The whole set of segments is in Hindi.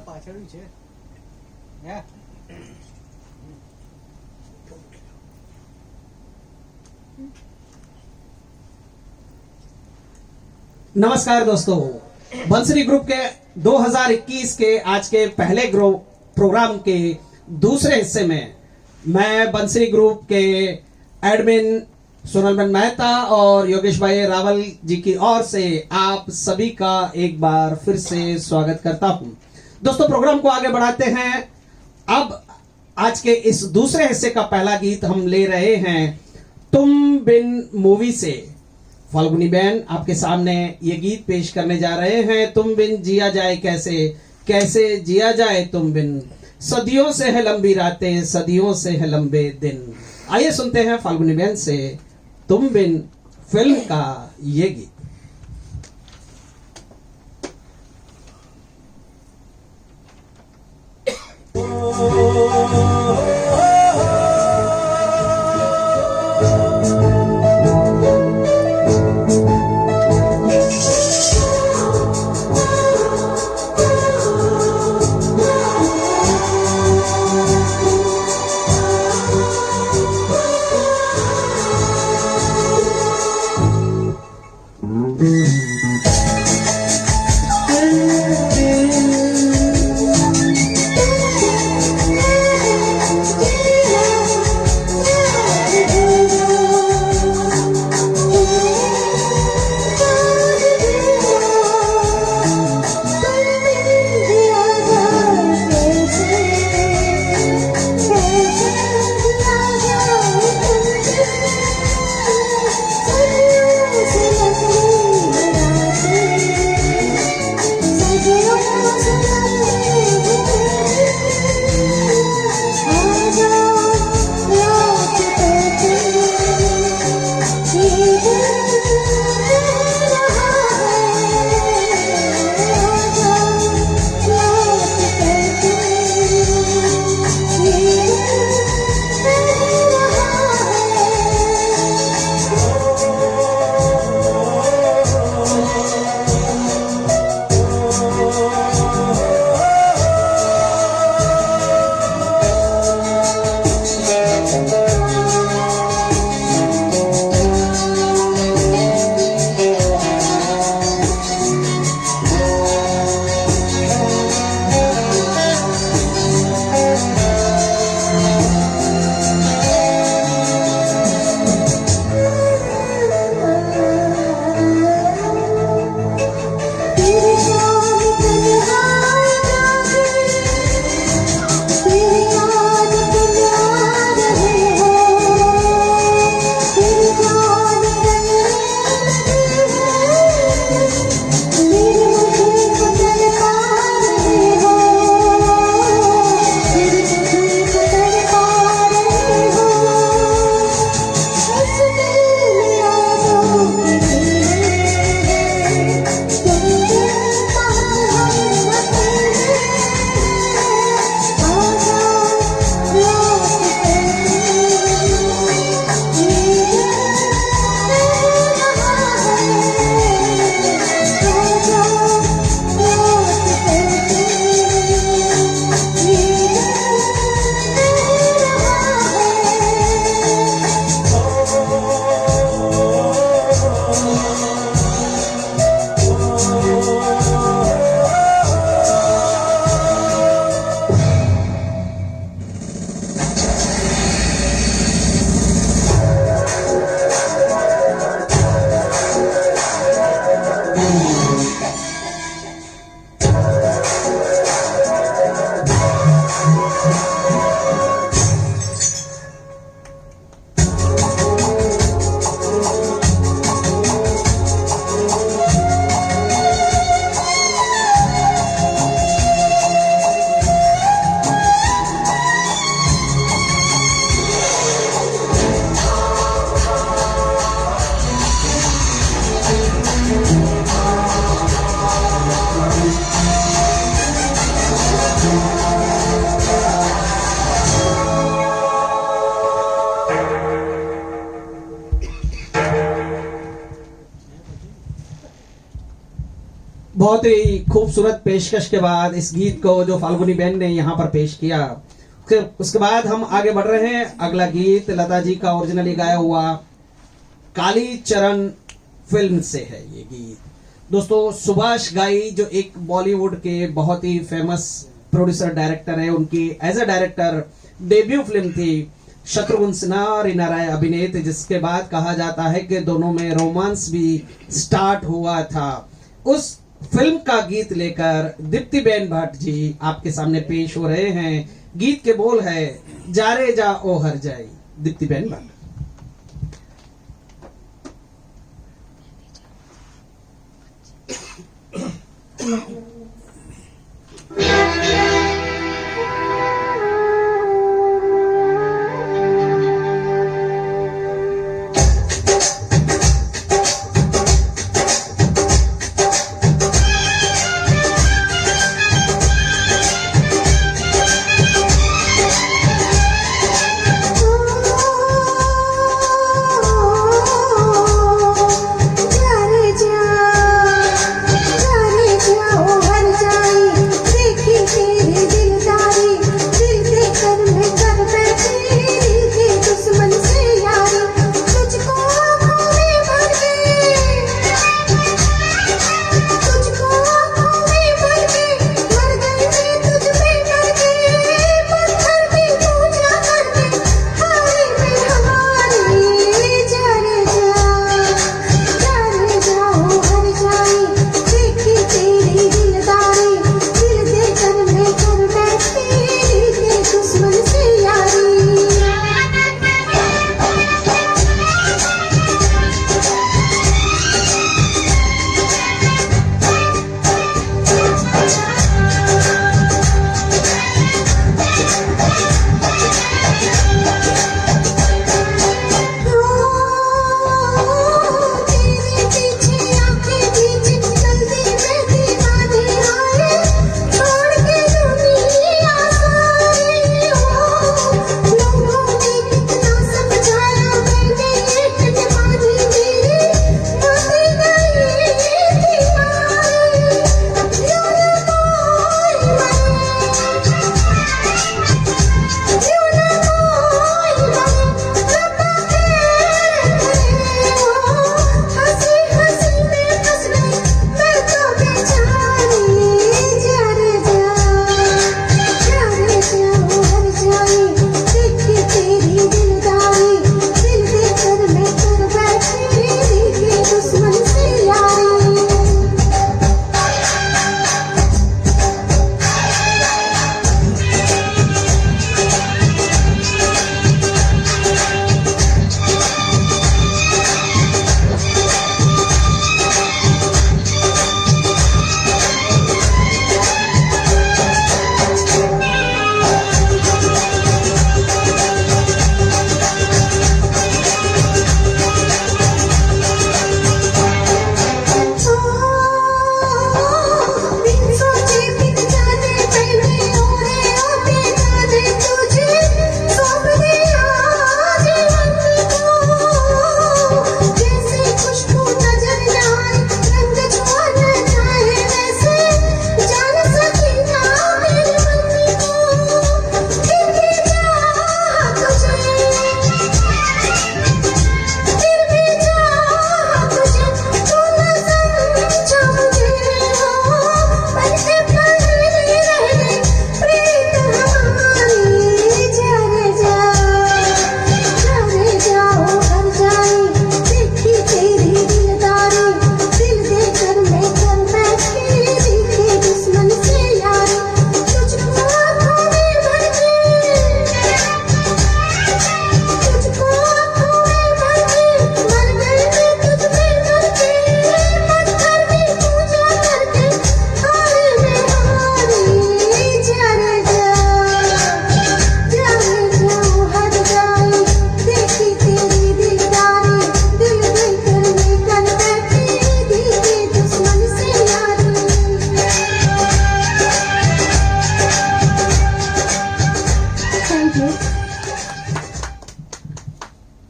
પાછળ છે હે नमस्कार दोस्तों, बंसरी ग्रुप के 2021 के आज के पहले प्रोग्राम के दूसरे हिस्से में मैं बंसरी ग्रुप के एडमिन सोनलबेन मेहता और योगेश भाई रावल जी की ओर से आप सभी का एक बार फिर से स्वागत करता हूं। दोस्तों, प्रोग्राम को आगे बढ़ाते हैं। अब आज के इस दूसरे हिस्से का पहला गीत हम ले रहे हैं तुम बिन मूवी से। फाल्गुनी बहन आपके सामने ये गीत पेश करने जा रहे हैं। तुम बिन जिया जाए कैसे, कैसे जिया जाए तुम बिन, सदियों से है लंबी रातें, सदियों से है लंबे दिन। आइए सुनते हैं फाल्गुनी बहन से तुम बिन फिल्म का ये गीत। बहुत ही खूबसूरत पेशकश के बाद इस गीत को जो फाल्गुनी बहन ने यहाँ पर पेश किया, उसके बाद हम आगे बढ़ रहे हैं। अगला गीत लता जी का ओरिजिनली गाया हुआ काली चरण फिल्म से है ये गीत। दोस्तों, सुभाष घाई जो एक बॉलीवुड के बहुत ही फेमस प्रोड्यूसर डायरेक्टर है, उनकी as a director debut film थी शत्रुघ्न सिन्हा और रीना राय अभिनीत, जिसके बाद कहा जाता है कि दोनों में रोमांस भी स्टार्ट हुआ था। उस फिल्म का गीत लेकर दीप्तिबेन भट्ट जी आपके सामने पेश हो रहे हैं। गीत के बोल है जा रे जा ओ हर जाई। दीप्तिबेन भट्ट।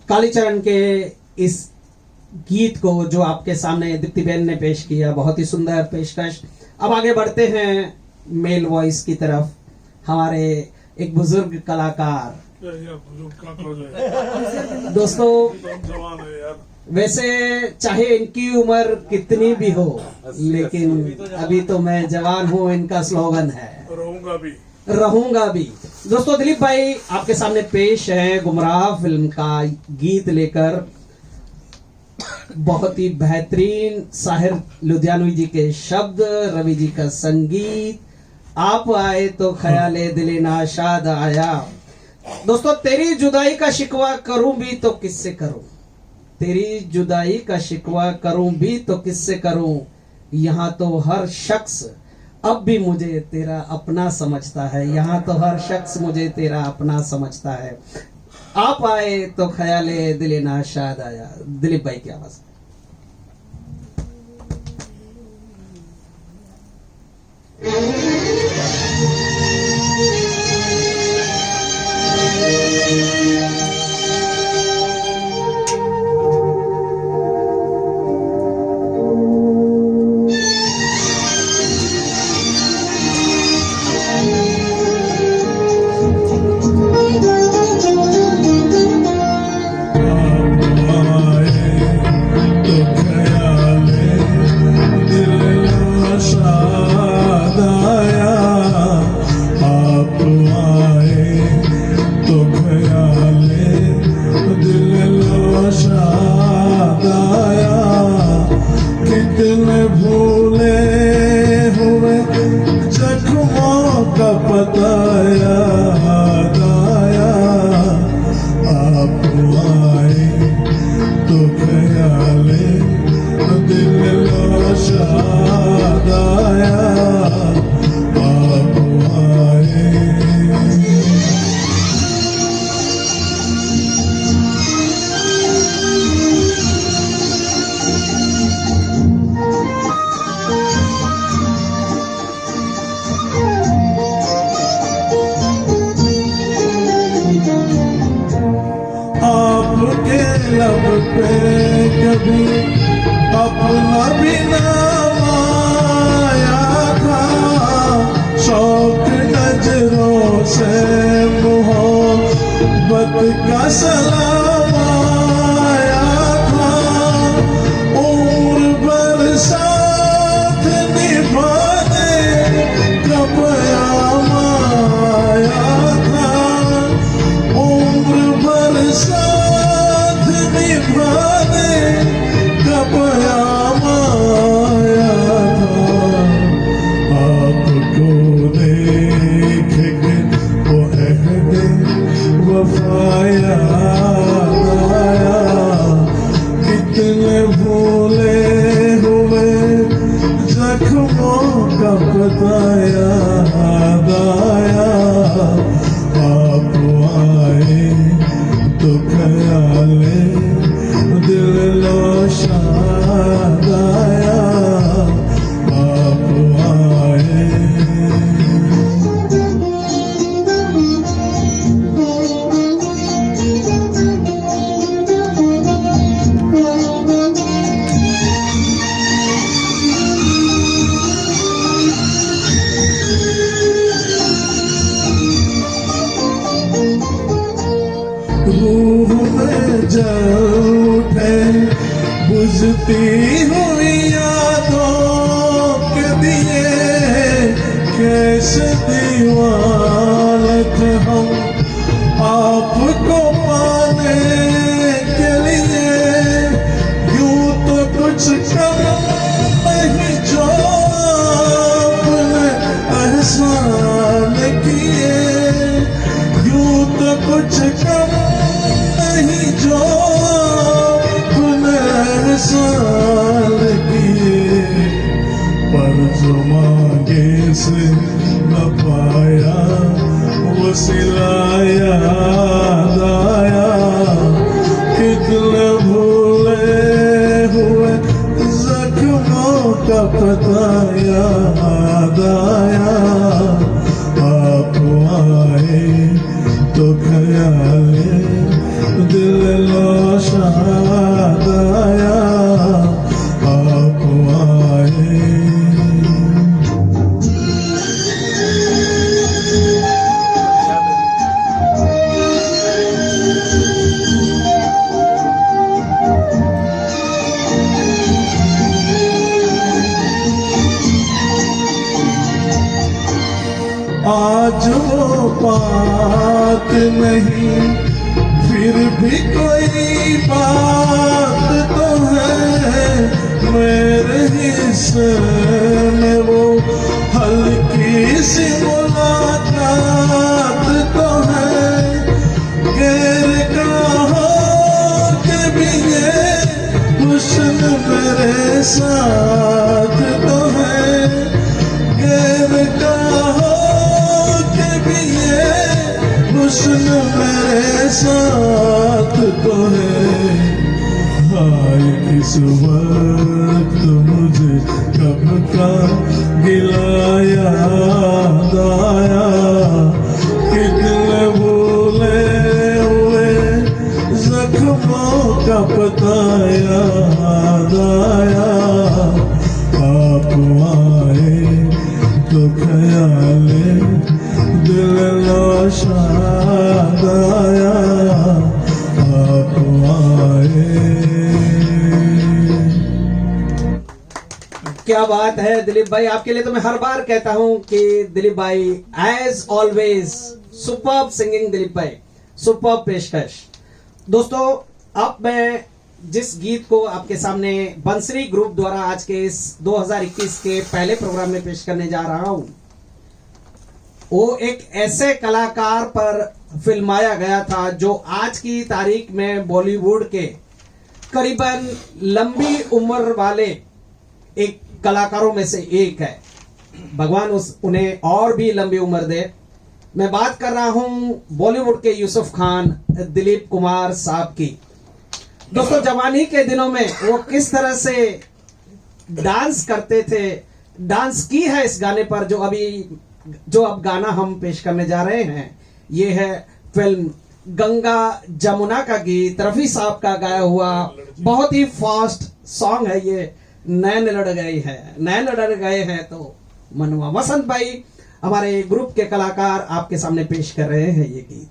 कालीचरण के इस गीत को जो आपके सामने दीप्ति बहन ने पेश किया, बहुत ही सुंदर पेशकश। अब आगे बढ़ते हैं मेल वॉइस की तरफ। हमारे एक बुजुर्ग कलाकार दोस्तों, जवान है यार। वैसे चाहे इनकी उम्र कितनी भी हो, लेकिन अभी तो मैं जवान हूँ, इनका स्लोगन है, रहूंगा भी। दोस्तों, दिलीप भाई आपके सामने पेश है गुमराह फिल्म का गीत लेकर। बहुत ही बेहतरीन साहिर लुधियानवी जी के शब्द, रवि जी का संगीत। आप आए तो ख्याले दिले नाशाद आया। दोस्तों, तेरी जुदाई का शिकवा करूं भी तो किससे करूं, तेरी जुदाई का शिकवा करूं भी तो किससे करूं, यहाँ तो हर शख्स अब भी मुझे तेरा अपना समझता है, यहाँ तो हर शख्स मुझे तेरा अपना समझता है। आप आए तो ख्याले दिले नाशाद आया। दिलीप भाई की आवाज। लब पे कभी अपना भी नाम आया था, शौक नजरों से मोहब्बत का सलाम आया था, उम्र भर साथ निभाने का प्याम आया था, उम्र भर साथ निभाने का प्याम आया था। आपको देख के वो अहद वफा याद आया, कितने भूले हुए जख्मों का पता याद आया। आप आए तो ख्याले दिल लो शाद आया, आप आए। रूह में जल उठे बुझती हुई यादों के दिए, कैसे दीवाने थे हम आपको पाने के लिए। यूं तो कुछ कम नहीं जो आपने एहसान किए, यूं तो कुछ कम नहीं जो आपने एहसान किए, पर जो मांगे से न पाया वो सिला याद आया। कितने भूले हुए जख्मों का पता याद आया। आप आए तो ख्याले दिल लो शाद आया। आज वो बात नहीं, फिर भी कोई बात तो है मेरे हिस्से में, वो हल्की सी मुलाकात तो है। गैर कहो के भी ये हुस्न मेरे साथ तो है, गैर कहो के भी ये हुस्न मेरे साथ तो है। हाय किस वक्त मुझे कब का गिला याद आया, कितने भूले हुए जख्मों का पता याद आया। आप आए तो ख्याले दिल नाशाद आया, आप आए। क्या बात है दिलीप भाई, आपके लिए तो मैं हर बार कहता हूं कि दिलीप भाई as always superb singing. Dilip भाई सुपर्ब पेशकश। दोस्तों अब मैं जिस गीत को आपके सामने बंसरी ग्रुप द्वारा आज के इस 2021 के पहले प्रोग्राम में पेश करने जा रहा हूं, वो एक ऐसे कलाकार पर फिल्माया गया था जो आज की तारीख में बॉलीवुड के करीबन लंबी उम्र वाले एक कलाकारों में से एक है। भगवान उन्हें और भी लंबी उम्र दे। मैं बात कर रहा हूं बॉलीवुड के यूसुफ खान दिलीप कुमार साहब की। दोस्तों जवानी के दिनों में वो किस तरह से डांस करते थे, डांस की है इस गाने पर जो अब गाना हम पेश करने जा रहे हैं। ये है फिल्म गंगा जमुना का गीत, रफी साहब का गाया हुआ बहुत ही फास्ट सॉन्ग है ये। नैन लड़ गए हैं तो मनवा। वसंत भाई हमारे ग्रुप के कलाकार आपके सामने पेश कर रहे हैं ये गीत।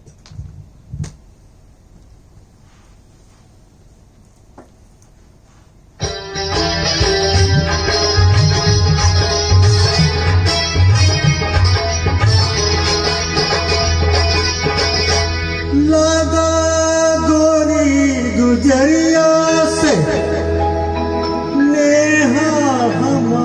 लगा गोरी गुजरिया से नेहा हमार,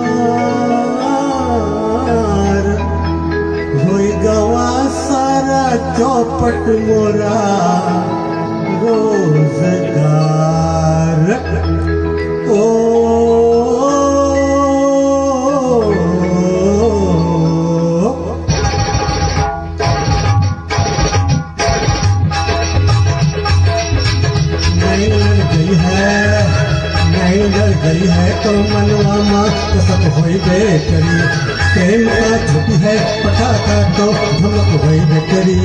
होई गवा सारा चौपट मोरा रोजगार। ओ गई है तो मनवा माँ कसक होई बेकरी, प्रेम का छुपी है पटाखा तो धमक होई बेकरी।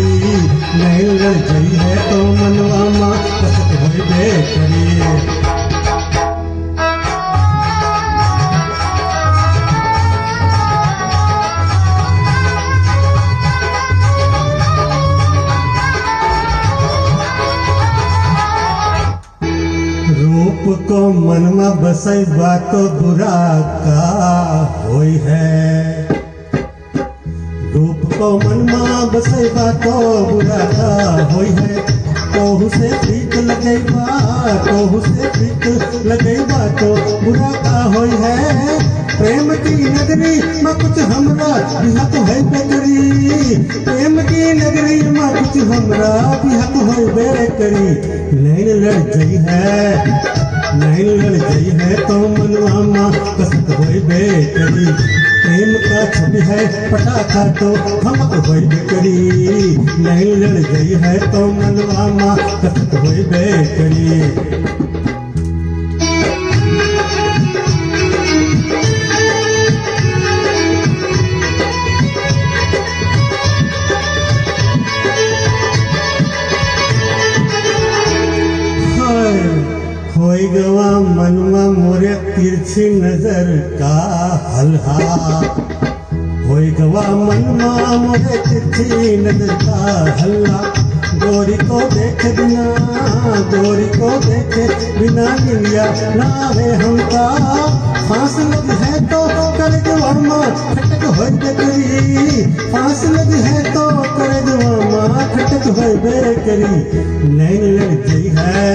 नहीं लड़ गई है तो मनवा माँ कसक होई बेकरी। रूप को मनमा बसई बातो बुरा का होई है, रूप को मनमा बसई बातो बुरा का होई है। तोहू से प्रीत लगैबा, तोहू से प्रीत लगैबा तो बुरा का होई है। प्रेम की नगरी में कुछ हमरा बिहक है बेकरी, प्रेम की नगरी में कुछ हमरा बिहक है बेकरी। नैन लड़ गई है, नैन लड़ गई है तो मनवा माँ कसक होई बेकरी। प्रेम का छवि है पटाखा तो धमक होई बेकरी। नैन लड़ गई है तो मनवा माँ कसक होई बेकरी। होई गवा मनवा मोरे तिरछी नजर का हल्हा, होई गवा मनवा मोरे तिरछी नजर का हल्ला। गोरी को देखे बिना, गोरी को देखे बिना निलिया नावे हमका। फांस लगी है तो कर जवामा खटक हो होय करी फांस लगी है तो करे दुआ माँ खटक होय बेकरी नैन लड़ गई है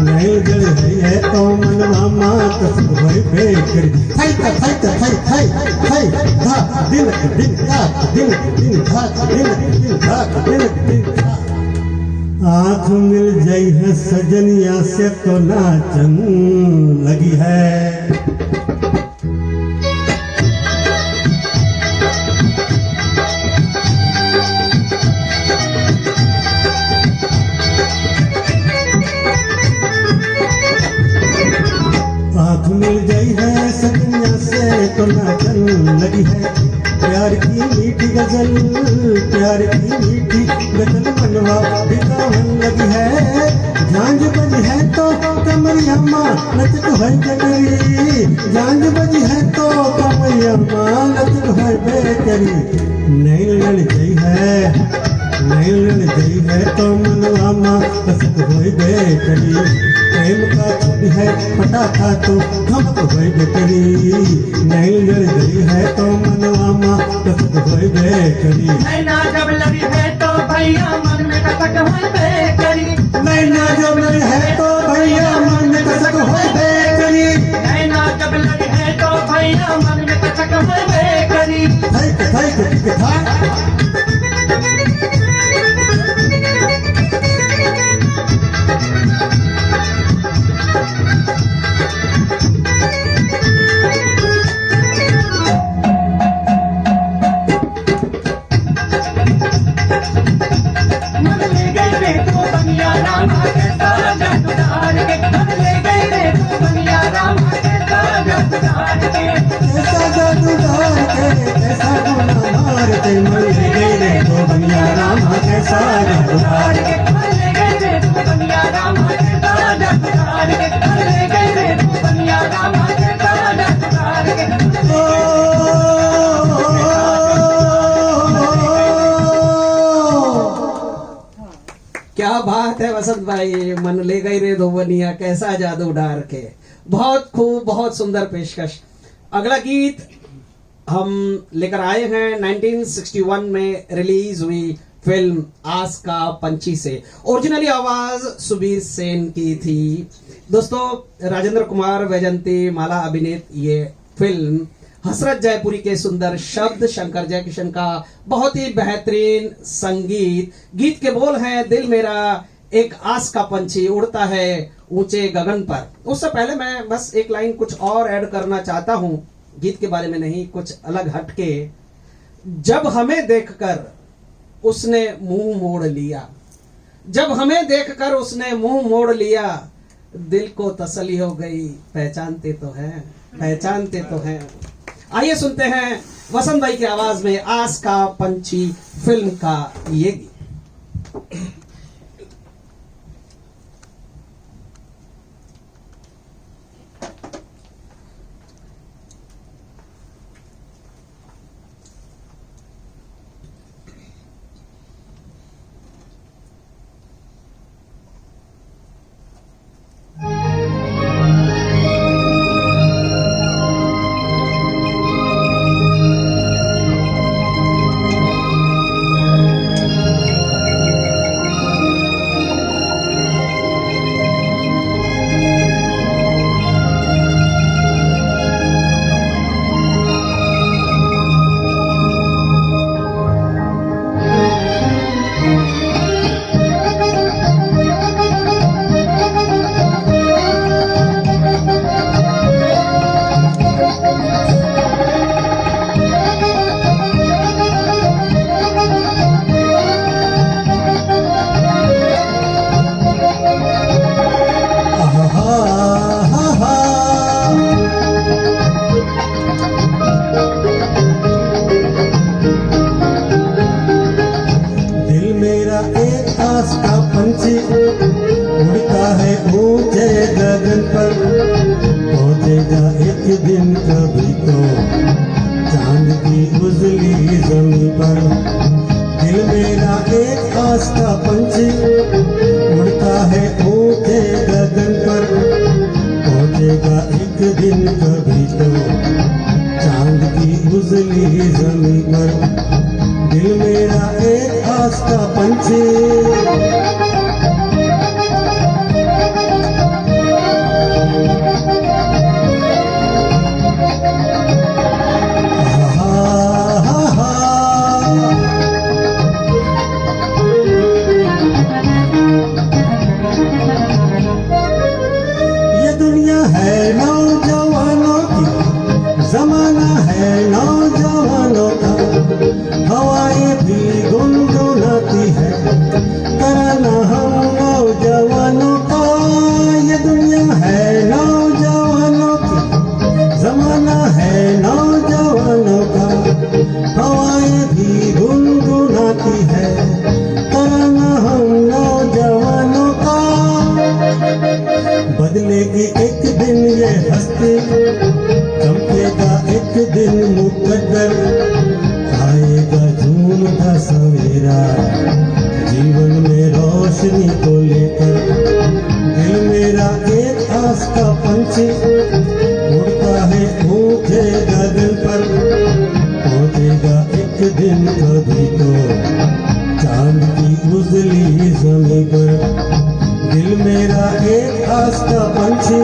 नैन जल गई है तो मन मामा कसक होय बेकरी थाई धा दिन दिन धाक दिन दिन धाक दिन धाक दिन आँख मिल जाई है सजनिया से तो नाचन लगी है आँख मिल गई है सजनिया से तो नाचन लगी है प्यार की मीठी गजल प्यार की मीठी गजल मनवा बिगावन लगी है झांझ बजी है तो कमरिया माँ लचक है जगरी झांझ बजी है तो कमरिया माँ लचक है बेकरी नैन लड़ गई है नैन लड़ गई है तो मनवा माँ कसक होय बेकरी प्रेम का छवि है पटाखा तो धमक होय बेकरी नैन लड़ गई है तो मनवा माँ कसक होय बेकरी नैना जब लगी है तो भैया मन में कसक होय बेकरी नैना जब लगी है तो भैया मन में कसक होय बेकरी नैना जब लगी है तो भैया मन में कसक होय बेकरी थाई था मन ले गई रे तो बनिया रामा के साजा दुलार के मन ले गई रे तो बनिया रामा के साजा दुलार के ऐसा जादूगार के ऐसा गुना मार के मन ले गई रे तो बनिया रामा कैसा जादूगार के मन ले गई रे तो बनिया रामा के साजा दुलार के मन ले गई रे तो बनिया रामा के साजा दुलार के क्या बात है वसंत भाई, मन ले गई रे धोबनिया कैसा जादू डार के। बहुत खूब, बहुत सुंदर पेशकश। अगला गीत हम लेकर आए हैं 1961 में रिलीज हुई फिल्म आस का पंछी से। ओरिजिनली आवाज सुबीर सेन की थी। दोस्तों, राजेंद्र कुमार वैजंती माला अभिनीत ये फिल्म, हसरत जयपुरी के सुंदर शब्द, शंकर जयकिशन का बहुत ही बेहतरीन संगीत। गीत के बोल हैं, दिल मेरा एक आस का पंछी उड़ता है ऊंचे गगन पर। उससे पहले मैं बस एक लाइन कुछ और ऐड करना चाहता हूं, गीत के बारे में नहीं, कुछ अलग हटके। जब हमें देखकर उसने मुंह मोड़ लिया, जब हमें देखकर उसने मुंह मोड़ लिया, दिल को तसल्ली हो गई, पहचानते तो हैं, पहचानते तो हैं। आइए सुनते हैं वसंत भाई की आवाज में आस का पंछी फिल्म का ये गीत। उड़ता है ऊंचे गगन पर, पहुंचेगा एक दिन कभी तो चांद की उजली जमीन पर। दिल मेरा एक आस का पंछी उड़ता है ऊंचे गगन पर, पहुंचेगा एक दिन कभी तो चांद की उजली जमीन पर दिल मेरा एक आस का पंछी ये दुनिया है नौजवानों की, जमाना है नौजवानों का, हवाएं भी गुनगुनाती है तराना हम नौजवानों का। ये दुनिया है नौजवानों की, जमाना है नौजवानों का, हवाएं भी गुनगुनाती है तराना हम नौजवानों का। बदलेगी एक दिन ये हस्ती, चमकेगा एक दिन मुकद्दर, आएगा झूमता सवेरा जीवन में रोशनी को लेकर। दिल मेरा एक आस का पंछी उड़ता है ऊंचे गगन पर, पहुंचेगा एक दिन कभी तो चांद की उजली जमीन पर। दिल मेरा एक आस का पंछी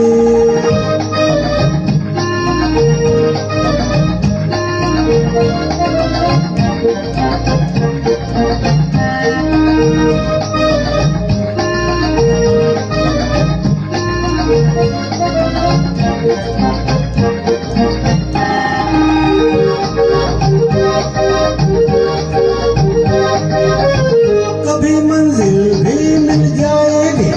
कभी मंजिल भी मिल जाएगी,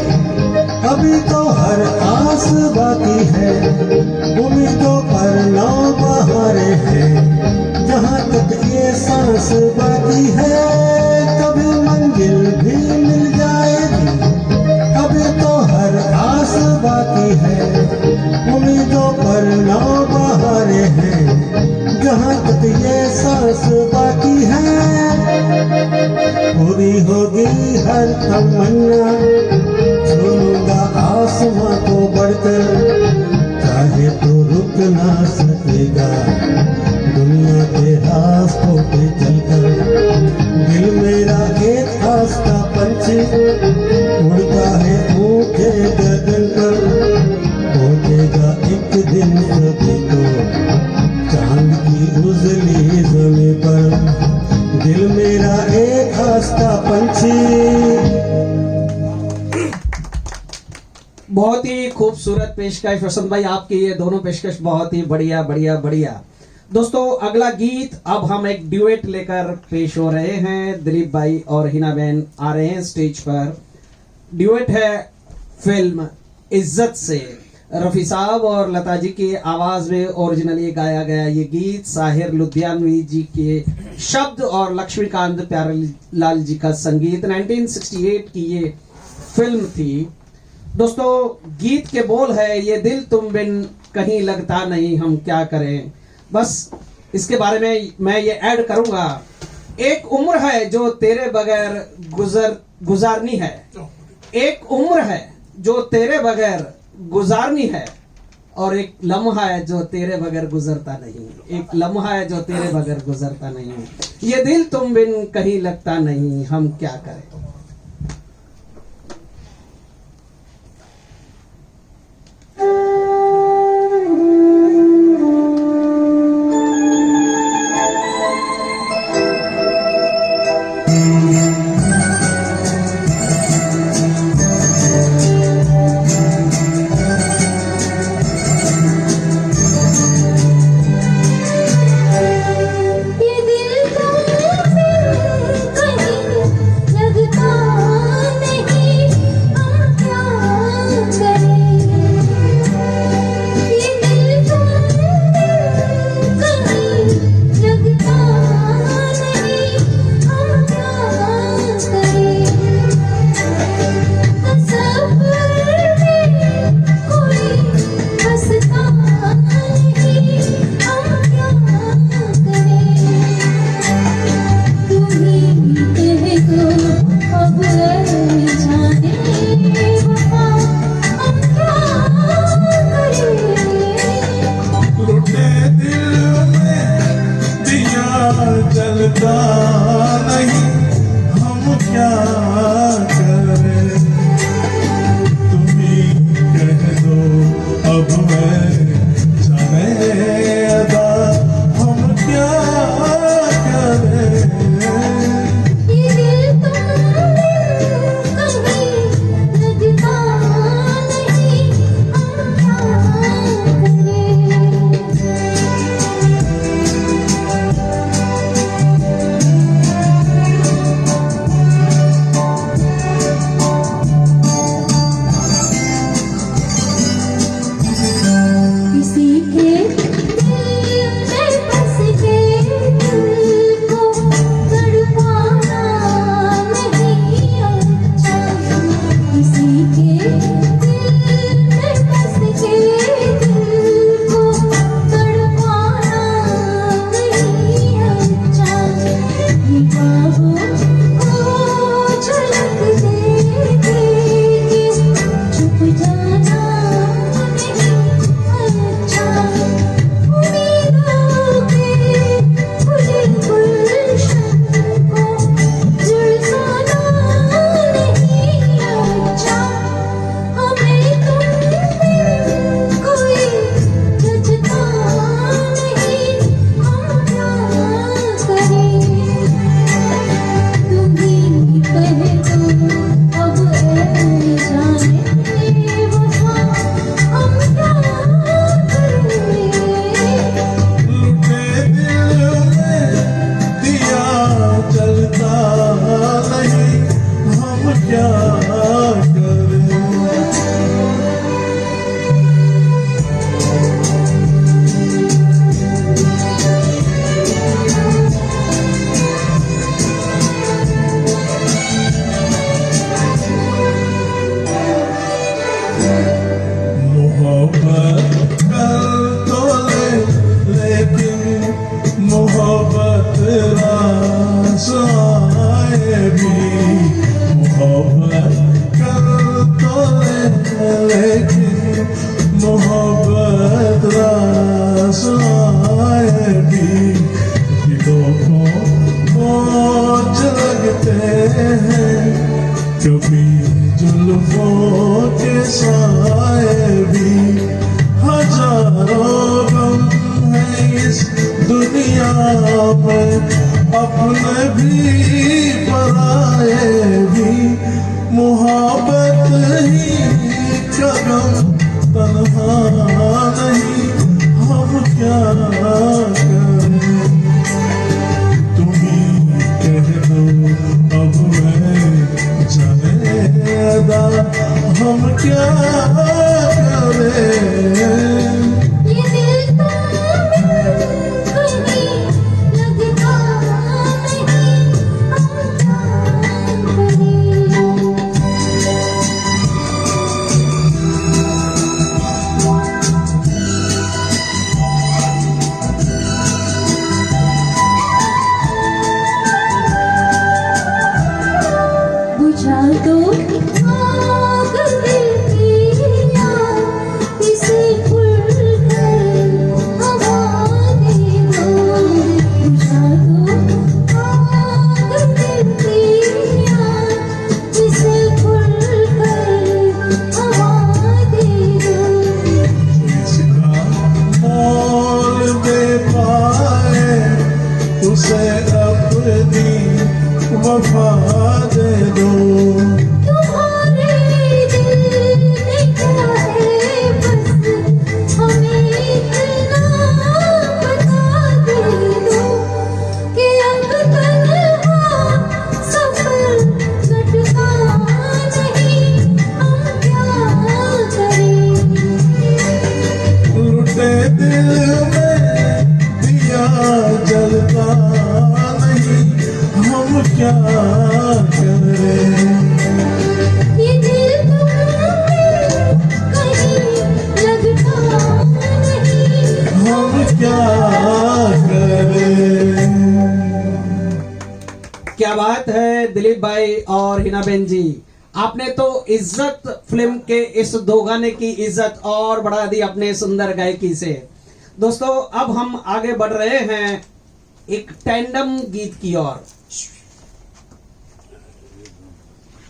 अभी तो हर आस बाकी है, उम्मीदों पर नाव बहारे हैं जहाँ तक ये सांस बाकी है। कभी मंजिल भी मिल जाएगी, अभी तो हर आस बाकी है, उम्मीदों पर नाव बहारे हैं जहाँ तक ये सांस बाकी है। पूरी होगी हर तमन्ना, छूलूंगा आसमां को बढ़कर, चाहे तो रुक ना सकेगा दुनिया के रास्तों पे चलकर। दिल मेरा एक आस का पंछी उड़ता है ऊंचे गगन पर, पहुंचेगा एक दिन कभी तो चांद की उजली जमीन पर। दिल मेरा एक आस का पंछी। बहुत ही खूबसूरत पेशकश वसंत भाई, आपकी ये दोनों पेशकश बहुत ही बढ़िया बढ़िया बढ़िया। दोस्तों अगला गीत अब हम एक ड्यूएट लेकर पेश हो रहे हैं। दिलीप भाई और हिना बहन आ रहे हैं स्टेज पर। ड्यूएट है फिल्म इज्जत से। रफी साहब और लता जी की आवाज में ओरिजिनली गाया गया ये गीत, साहिर लुधियानवी जी के शब्द और लक्ष्मीकांत प्यारेलाल जी का संगीत। 1968 की ये फिल्म थी। दोस्तों गीत के बोल है, ये दिल तुम बिन कहीं लगता नहीं हम क्या करें। बस इसके बारे में मैं ये ऐड करूंगा, एक उम्र है जो तेरे बगैर गुजारनी है, एक उम्र है जो तेरे बगैर गुजारनी है, और एक लम्हा है जो तेरे बगैर गुजरता नहीं, एक लम्हा है जो तेरे बगैर गुजरता नहीं। ये दिल तुम बिन कहीं लगता नहीं हम क्या करें। ये दिल तुम बिन कहीं लगता जलता नहीं, हम क्या करें? तुम ही कह दो अब मैं जाने अदा, हम क्या करें? ये दिल तुम कहीं लगता नहीं, हम क्या करें? किसी के दिल में बस के दिल को तड़पाना नहीं अच्छा। किसी के दिल में बस के दिल को तड़पाना नहीं अच्छा। निगाहों को झलक दे के छुप जाना नहीं अच्छा। उम्मीदों के खुले गुलशन को झुलसाना नहीं अच्छा। हमें तुमसे कोई जचता नहीं, हम क्या करें? तुम ही कह दो अब ऐ जाने वफा, हम क्या करें? लुटे दिल में दिया जलता नहीं, हम क्या करें? मोहब्बत कर तो ले, लेकिन मोहब्बत रास आए भी। मोहब्बत कर तो ले, लेकिन मोहब्बत रास आए भी। दिलों को बोझ लगते हैं, कभी जुल्फों के साए भी। हजारों गम है इस दुनिया में, अपने भी पराए भी। मोहब्बत ही का गम तन्हा नहीं, हम क्या करें? तुम ही कह दो अब मैं जाने अदा, हम क्या करें? ये दिल तुम कहीं लगता नहीं, हम क्या करें? बुझा दो आग दिल की, इसे खुलकर हवा दे दो। बुझा दो आग दिल की, इसे खुलकर हवा दे दो। इसका मोल दे पाए, उसे अपनी वफा दे दो। तुम्हारे दिल में क्या है बस, हमें इतना बता दे दो कि अब तन्हा सफर कटता नहीं, हम क्या करें? लुटे दिल में दिया जलता नहीं, हम क्या करें? ये दिल तुम्हें कहीं लगता नहीं, हम क्या करें? क्या बात है दिलीप भाई और हिनाबेन जी, आपने तो इज्जत फिल्म के इस दो गाने की इज्जत और बढ़ा दी अपने सुंदर गायकी से। दोस्तों अब हम आगे बढ़ रहे हैं एक टैंडम गीत की ओर,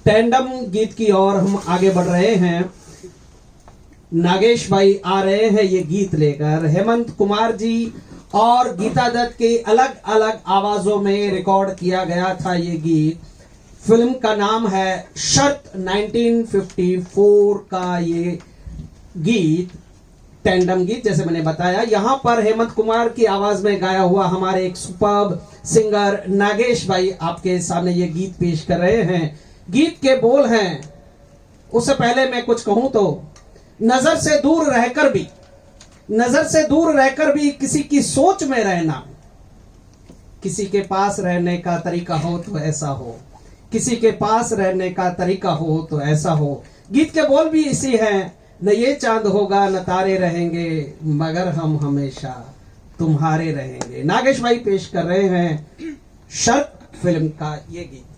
टैंडम गीत की ओर हम आगे बढ़ रहे हैं। नागेश भाई आ रहे हैं ये गीत लेकर। हेमंत कुमार जी और गीता दत्त के अलग अलग आवाजों में रिकॉर्ड किया गया था ये गीत। फिल्म का नाम है शर्त। 1954 का ये गीत, टैंडम गीत, जैसे मैंने बताया। यहां पर हेमंत कुमार की आवाज में गाया हुआ हमारे एक सुपर्ब सिंगर नागेश भाई आपके सामने ये गीत पेश कर रहे हैं। गीत के बोल हैं, उससे पहले मैं कुछ कहूं तो, नजर से दूर रहकर भी, नजर से दूर रहकर भी किसी की सोच में रहना, किसी के पास रहने का तरीका हो तो ऐसा हो, किसी के पास रहने का तरीका हो तो ऐसा हो। गीत के बोल भी इसी हैं, न ये चांद होगा न तारे रहेंगे, मगर हम हमेशा तुम्हारे रहेंगे। नागेश भाई पेश कर रहे हैं शर्त फिल्म का ये गीत।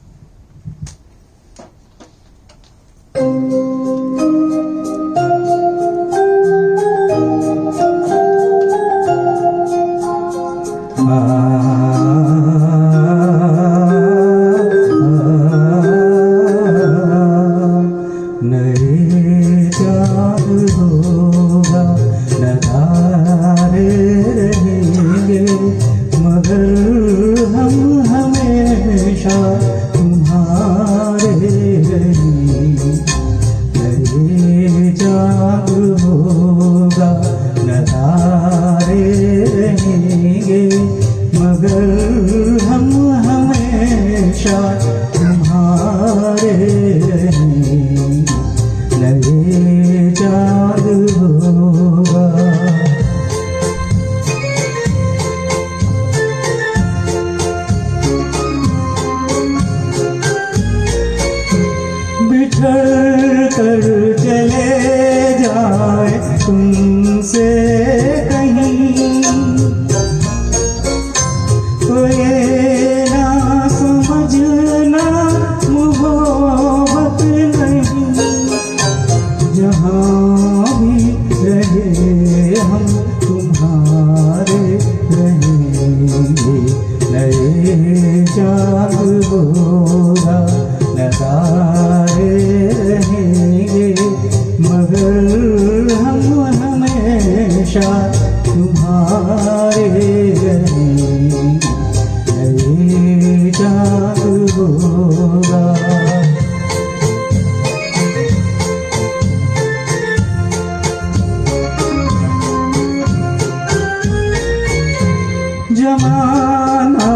जमाना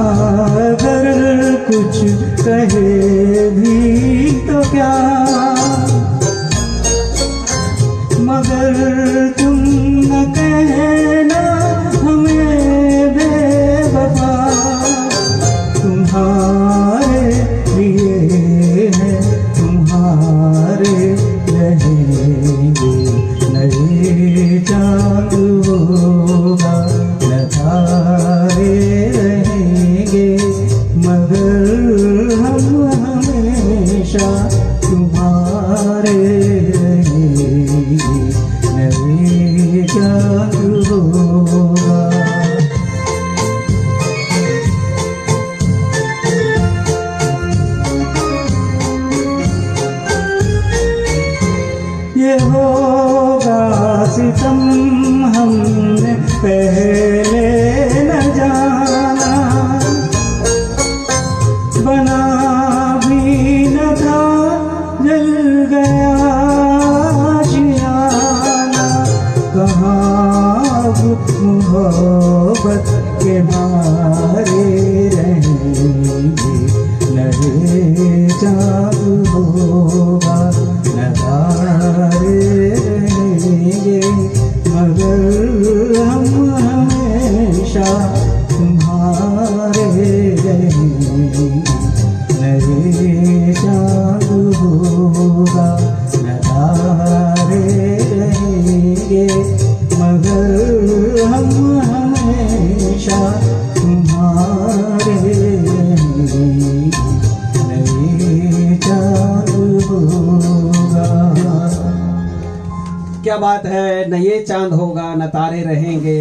अगर कुछ कहे भी तो क्या, मगर तुम न कहना हमें बेवफा। तुम्हारे लिए है, तुम्हारे रहेंगे, नए चांद होगा न तारे रहेंगे, मगर हम हमेशा तुम्हारे रहेंगे, नए चांद होगा। ये होगा सितम हमने पहले न जाना, बना भी न था जल गया आशियाना। कहाँ मोहब्बत के मारे रहेंगे, नए चाँद होगा न तारे रहेंगे, मगर हम हमेशा तुम्हारे रहेंगे, नए चाँद होगा न तारे रहेंगे, मगर हम हमेशा तुम्हारे रहेंगे, नए चाँद होगा। क्या बात है, न ये चांद होगा न तारे रहेंगे,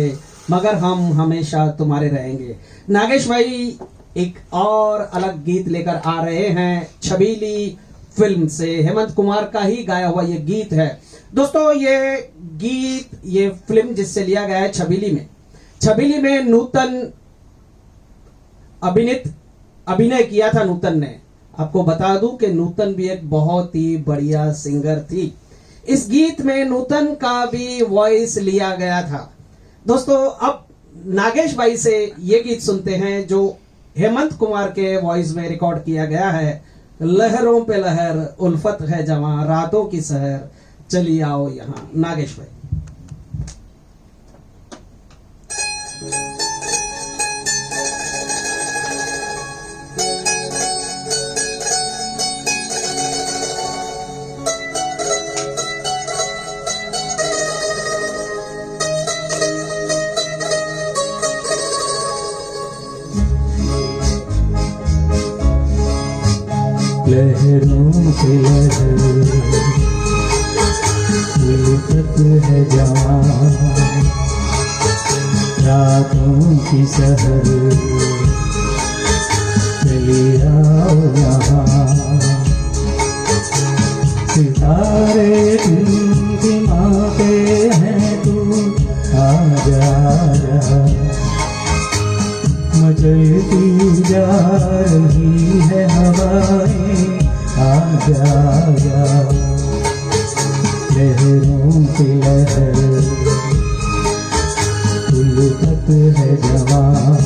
मगर हम हमेशा तुम्हारे रहेंगे। नागेश भाई एक और अलग गीत लेकर आ रहे हैं छबीली फिल्म से। हेमंत कुमार का ही गाया हुआ ये गीत है। दोस्तों ये गीत, ये फिल्म जिससे लिया गया है छबीली में नूतन अभिनय किया था नूतन ने। आपको बता दूं कि नूतन भी एक बहुत ही बढ़िया सिंगर थी। इस गीत में नूतन का भी वॉइस लिया गया था। दोस्तों अब नागेश भाई से ये गीत सुनते हैं जो हेमंत कुमार के वॉइस में रिकॉर्ड किया गया है। लहरों पे लहर, उल्फत है जवां, रातों की सहर, चली आओ यहाँ। नागेश भाई। लहरों पे लहर, उल्फत है जवां, रातों की सहर, चली आओ यहाँ। सितारे टिमटिमाते हैं, तू आजा आजा, मचलती जा रही है हवाएं, आजा आजा। लहरों की लहर, उल्फत है जवां,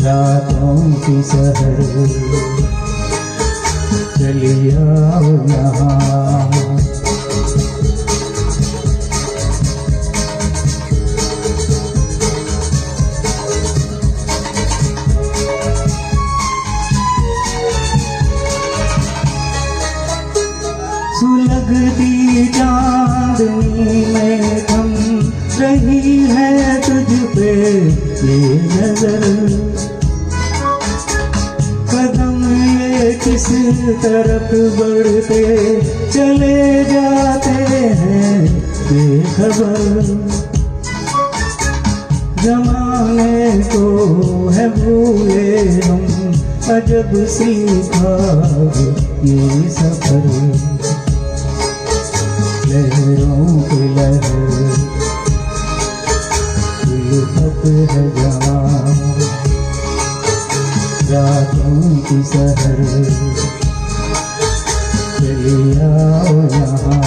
रातों की सहर, चली आओ यहाँ। सुलगती चांदनी में थम रही है तुझ पे ये नजर, कदम ये किस तरफ बढ़ते चले जाते हैं बेखबर। जमाने को है भूले हम, अजब सी ख्वाब ये सफर। लहरों की लहर, उल्फत है जवां, रातों की सहर, चली आओ यहाँ।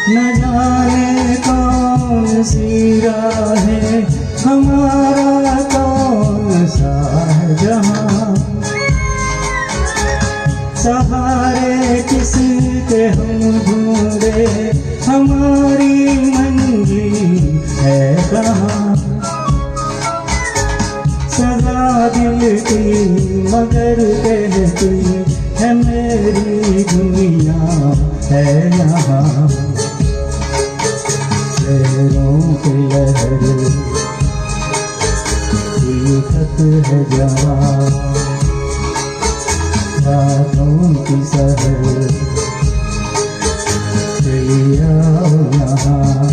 न जाने कौन सी राहें, हमारा कौन सा है जहां, सहारे किसके हम ढूंढे, हमारी मंजिल है कहाँ। सजा दिल की मगर कहती है मेरी दुनिया है यहाँ। लहरों की लहर, उल्फत है जवां, रातों की सहर, चली आओ यहाँ।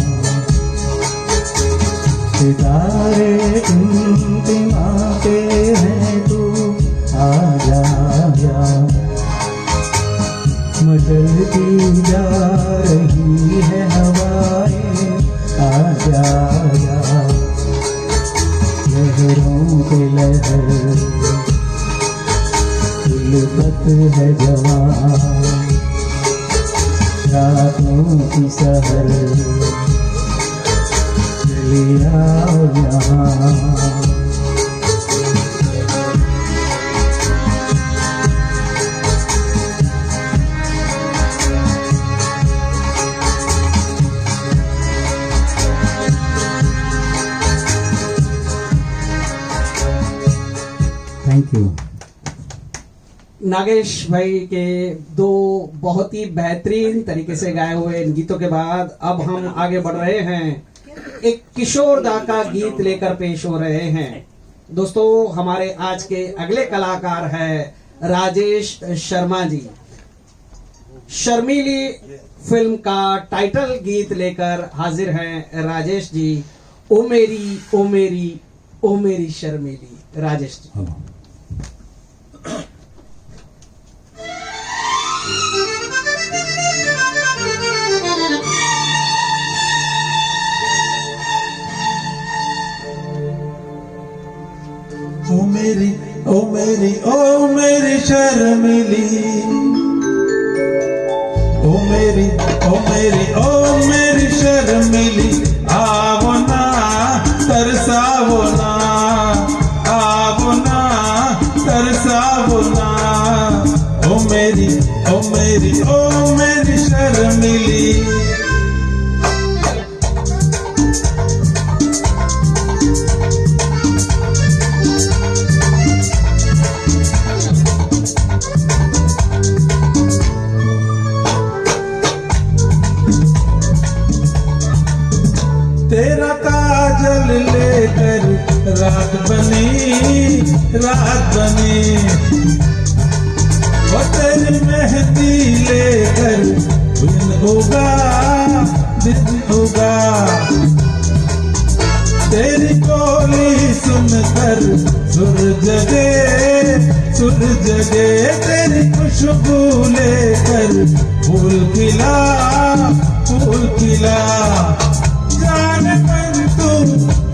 सितारे टिमटिमाते हैं, तू आजा आजा, मचलती जा रही है हवाएं, आजा आजा। लहरों की लहर, उल्फत है जवां, रातों की सहर, चली आओ यहाँ। Thank you. नागेश भाई के दो बहुत ही बेहतरीन तरीके से गाए हुए इन गीतों के बाद अब हम आगे बढ़ रहे हैं एक किशोर दा का गीत लेकर पेश हो रहे हैं। दोस्तों हमारे आज के अगले कलाकार हैं राजेश शर्मा जी। शर्मीली फिल्म का टाइटल गीत लेकर हाजिर हैं राजेश जी। ओ मेरी ओ मेरी ओ मेरी शर्मीली। राजेश जी। ओ मेरी ओ मेरी ओ मेरी शर्मिली, ओ मेरी ओ मेरी ओ मेरी शर्मिली, आवो ना तरसावो ना, आवो ना तरसावो ना। ओ मेरी ओ मेरी ओ मेरी शर्मिली। तेरा काजल लेकर रात बनी, रात बनी। और तेरी मेहंदी लेकर दिन होगा, दिन होगा। तेरी बोली सुनकर सुर जगे, सुर जगे। तेरी खुशबू लेकर फूल खिला, फूल खिला। जाने मन तू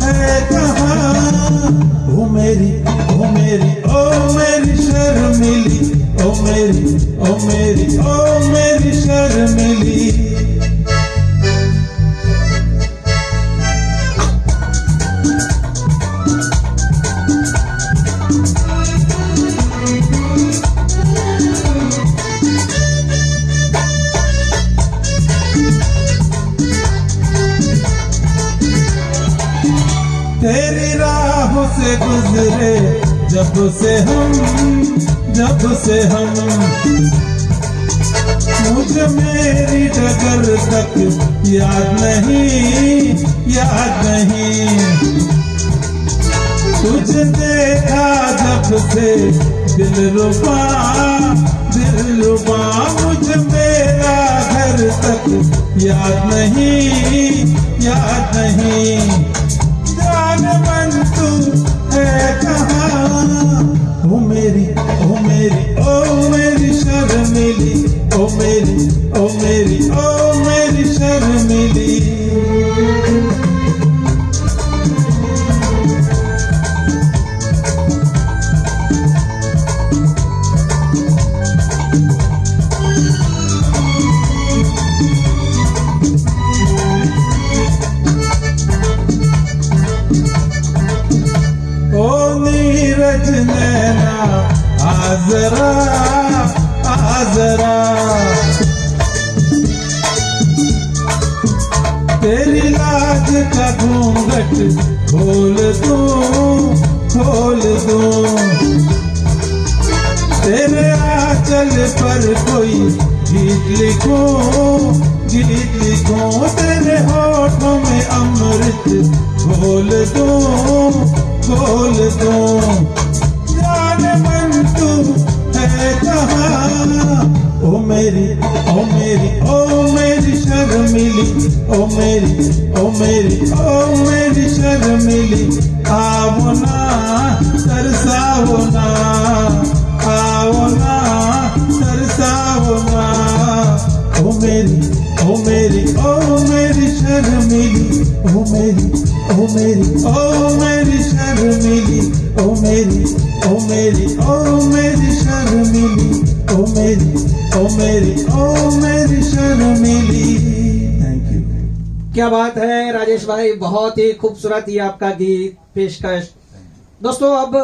है कहाँ, ओ मेरी ओ मेरी ओ मेरी शर्मिली, ओ मेरी ओ मेरी ओ मेरी शर्मिली। तेरी राहों से गुजरे जब से हम, जब से हम। मुझे मेरी डगर तक याद नहीं, याद नहीं। तुझे देखा जब से दिल रुबा, दिल रुबा। मुझे मेरा घर तक याद नहीं, याद नहीं। जाने मन तू है कहाँ, ओ मेरी ओ मेरी ओ मेरी शर्मिली, ओ मेरी ओ मेरी ओ मेरी शर्मिली। ओ नीरज नैना आजरा, आजरा। तेरी लाज का घूंघट खोल दूं, खोल दूं। तेरे आंचल पर कोई गीत लिखूं, गीत लिखूं। तेरे होठों में अमृत घोल दूं, घोल दूं। जाने मन तू है कहाँ, ओ मेरी ओ मेरी ओ मेरी शर्मिली, ओ मेरी ओ मेरी ओ मेरी शर्मिली। आवो ना तरसावो ना, आवो ना तरसावो ना। ओ मेरी ओ मेरी ओ मेरी शर्मिली, ओ मेरी ओ मेरी ओ मेरी शर्मिली, ओ मेरी ओ मेरी ओ मेरी शर्मिली, ओ मेरी ओ मेरी ओ मेरी शर्मिली। Thank you. क्या बात है राजेश भाई, बहुत ही खूबसूरत ये आपका गीत पेशकश। दोस्तों अब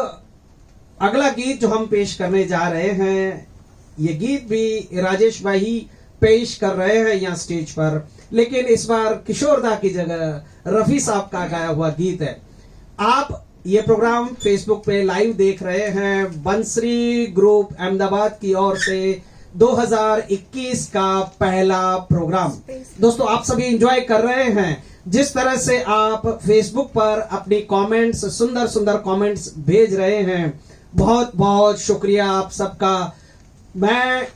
अगला गीत जो हम पेश करने जा रहे हैं, ये गीत भी राजेश भाई पेश कर रहे हैं यहाँ स्टेज पर, लेकिन इस बार किशोर दा की जगह रफी साहब का गाया हुआ गीत है। आप ये प्रोग्राम फेसबुक पे लाइव देख रहे हैं बंसरी ग्रुप अहमदाबाद की ओर से 2021 का पहला प्रोग्राम। दोस्तों आप सभी एंजॉय कर रहे हैं जिस तरह से आप फेसबुक पर अपनी कमेंट्स, सुंदर सुंदर कमेंट्स भेज रहे हैं, बहुत बहुत शुक्रिया आप सबका। मैं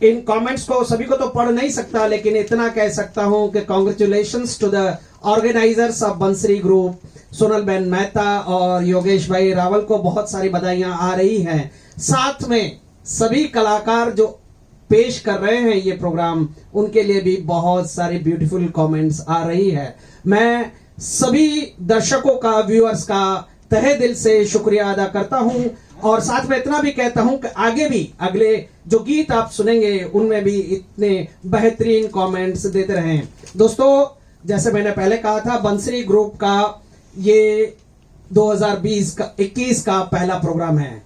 इन कमेंट्स को सभी को तो पढ़ नहीं सकता, लेकिन इतना कह सकता हूं कि congratulations to the organisers of Bansari group. Sonal ben Mehta और योगेश भाई रावल को बहुत सारी बधाइयां आ रही हैं। साथ में सभी कलाकार जो पेश कर रहे हैं ये प्रोग्राम, उनके लिए भी बहुत सारी ब्यूटीफुल कमेंट्स आ रही है। मैं सभी दर्शकों का, व्यूअर्स का तहे दिल से शुक्रिया अदा करता हूं और साथ में इतना भी कहता हूं कि आगे भी अगले जो गीत आप सुनेंगे उनमें भी इतने बेहतरीन कमेंट्स देते रहें। दोस्तों, जैसे मैंने पहले कहा था, बंसरी ग्रुप का ये 2021 का पहला प्रोग्राम है।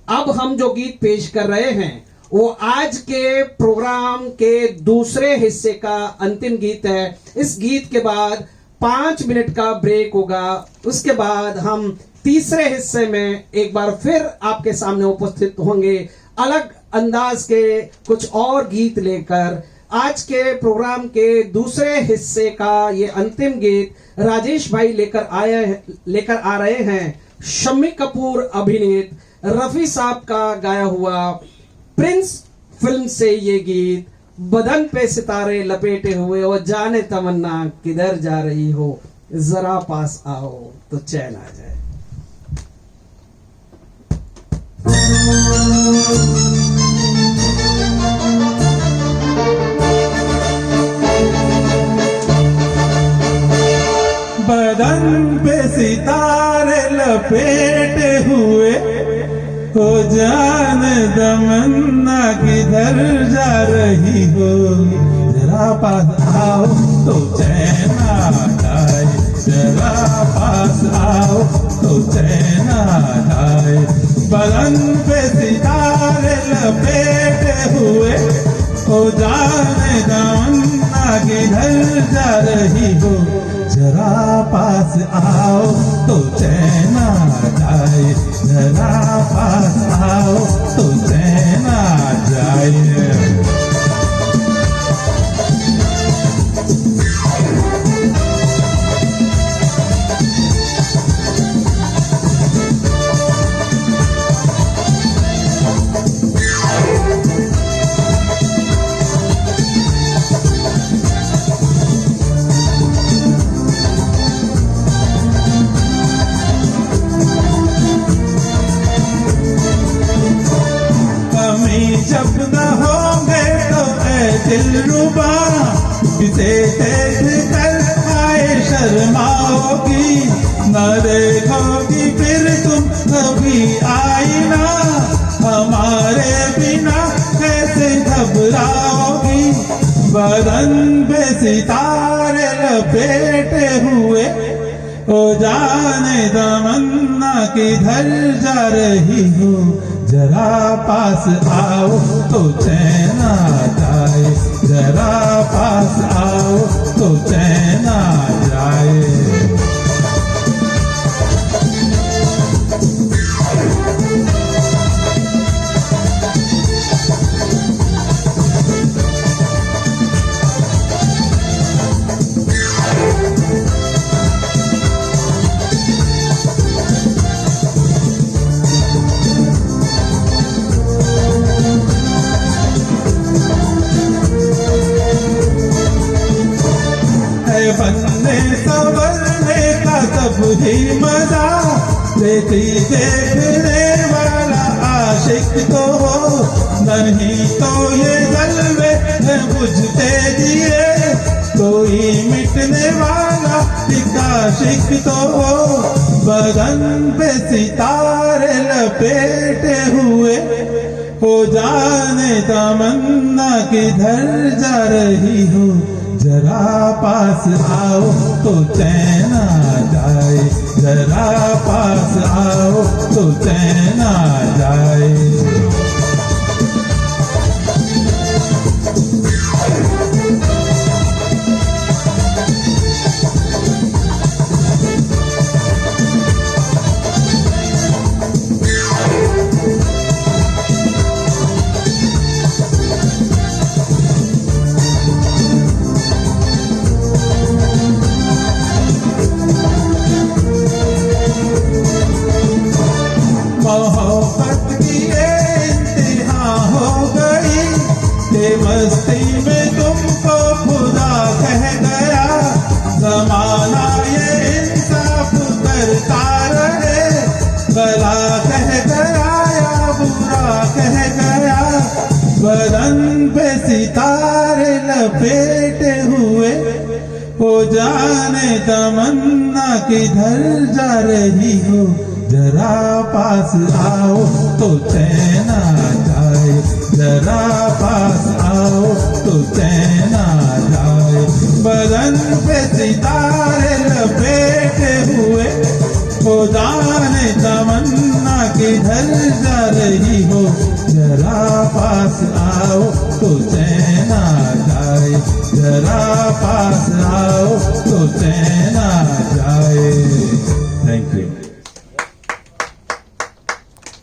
अब हम जो गीत पेश कर रहे हैं वो आज के प्रोग्राम के दूसरे हिस्से का अंतिम गीत है। इस गीत के बाद 5 मिनट का ब्रेक होगा। उसके बाद हम तीसरे हिस्से में एक बार फिर आपके सामने उपस्थित होंगे, अलग अंदाज के कुछ और गीत लेकर। आज के प्रोग्राम के दूसरे हिस्से का ये अंतिम गीत राजेश भाई लेकर आ रहे हैं। शम्मी कपूर अभिनीत, रफी साहब का गाया हुआ प्रिंस फिल्म से ये गीत। बदन पे सितारे लपेटे हुए और जाने तमन्ना किधर जा रही हो, जरा पास आओ तो चैन आ जाए। बदन पे सितारे लपेटे हुए हो, जान तमन्ना किधर जा रही हो, जरा पास आओ तो चैन आ जाए, जरा पास आओ तो चैन आ जाए। बदन पे सितारे लपेटे हुए हो, जान तमन्ना किधर जा रही हो, जरा पास आओ तो चैन आ जाए, जरा पास आओ तो चैन आ जाए। जब न होंगे तो ऐ दिलरुबा, किसे देख कर आए शर्माओगी, न देखोगी फिर तुम कभी आईना, हमारे बिना कैसे घबराओगी। बदन पे सितारे लपेटे हुए ओ, जाने तमन्ना किधर जा रही हो, जरा पास आओ तो चैन आ जाए, जरा पास आओ तो चैन आ जाए। बनने संवरने का सब ही मजा, देखी देखने वाला आशिक तो हो, नहीं तो ये जलवे है बुझते दिए, कोई मिटने वाला आशिक तो हो। बदन पे सितारे लपेटे हुए हो, जाने तमन्ना किधर जा रही हो, जरा पास आओ तो चैन आ जाए, जरा पास आओ तो चैन आ जाए। तमन्ना किधर जा रही हो, जरा पास आओ तो चैन आ जाए, जरा पास आओ तो चैन आ जाए। बदन पे सितारे लपेटे हुए, ओ जाने तमन्ना किधर जा रही हो, जरा पास आओ तो चैन आ जाए, जरा पास